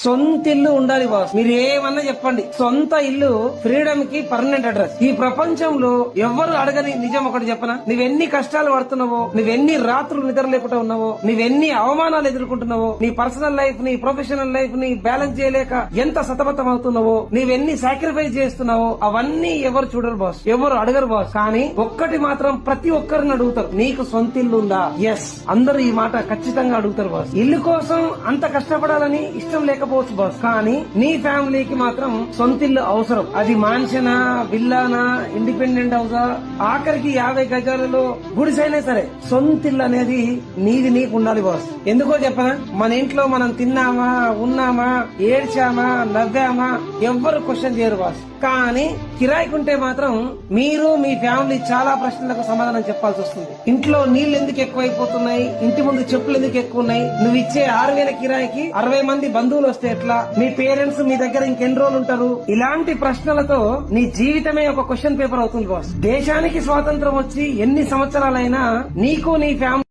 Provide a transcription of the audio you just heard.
సొంత ఇల్లు ఉండాలి బాస్. మీరు ఏమన్నా చెప్పండి, సొంత ఇల్లు ఫ్రీడమ్ కి పర్మనెంట్ అడ్రస్. ఈ ప్రపంచంలో ఎవ్వరు అడగని నిజం ఒకటి చెప్పనా, నువ్వెన్ని కష్టాలు పడుతున్నావో, నువ్వెన్ని రాత్రులు నిద్ర లేకుండా ఉన్నావో, నువ్వెన్ని అవమానాలు ఎదుర్కొంటున్నావో, నీ పర్సనల్ లైఫ్ ని ప్రొఫెషనల్ లైఫ్ ని బ్యాలెన్స్ చేయలేక ఎంత సతమతం అవుతున్నావో, నువ్వెన్ని సాక్రిఫైస్ చేస్తున్నావో అవన్నీ ఎవరు చూడరు బాస్, ఎవరు అడగరు బాస్. కానీ ఒక్కటి మాత్రం ప్రతి ఒక్కరిని అడుగుతారు, నీకు సొంత ఇల్లు ఉందా? ఎస్, అందరూ ఈ మాట ఖచ్చితంగా అడుగుతారు బాస్. ఇల్లు కోసం అంత కష్టపడాలని ఇష్టం లేకపోవచ్చు బాస్, కానీ నీ ఫ్యామిలీకి మాత్రం సొంత ఇల్లు అవసరం. అది మాన్షనా, విల్లానా, ఇండిపెండెంట్ హౌసా, ఆఖరికి 50 గజాలలో గుడిసైనా సరే సొంత ఇల్లు అనేది నీది నీకు ఉండాలి బాస్. ఎందుకో చెప్పనా, మన ఇంట్లో మనం తిన్నామా, ఉన్నామా, ఏడ్చామా, నవ్వామా ఎవ్వరు క్వశ్చన్ చేయరు బాస్. కానీ కిరాయికుంటే మాత్రం మీరు మీ ఫ్యామిలీ చాలా ప్రశ్నలకు సమాధానం చెప్పాల్సి వస్తుంది. ఇంట్లో నీళ్లు ఎందుకు ఎక్కువైపోతున్నాయి, ఇంటి ముందు చెప్పులు ఎందుకు ఎక్కువ ఉన్నాయి, నువ్వు ఇచ్చే 6,000 కిరాయికి 60 మంది బంధువులు వస్తే ఎట్లా, మీ పేరెంట్స్ మీ దగ్గర ఇంకెన్ని రోజులు ఉంటారు? ఇలాంటి ప్రశ్నలతో నీ జీవితమే ఒక క్వశ్చన్ పేపర్ అవుతుంది బాస్. దేశానికి స్వాతంత్రం వచ్చి ఎన్ని సంవత్సరాలైనా నీకు నీ ఫ్యామిలీ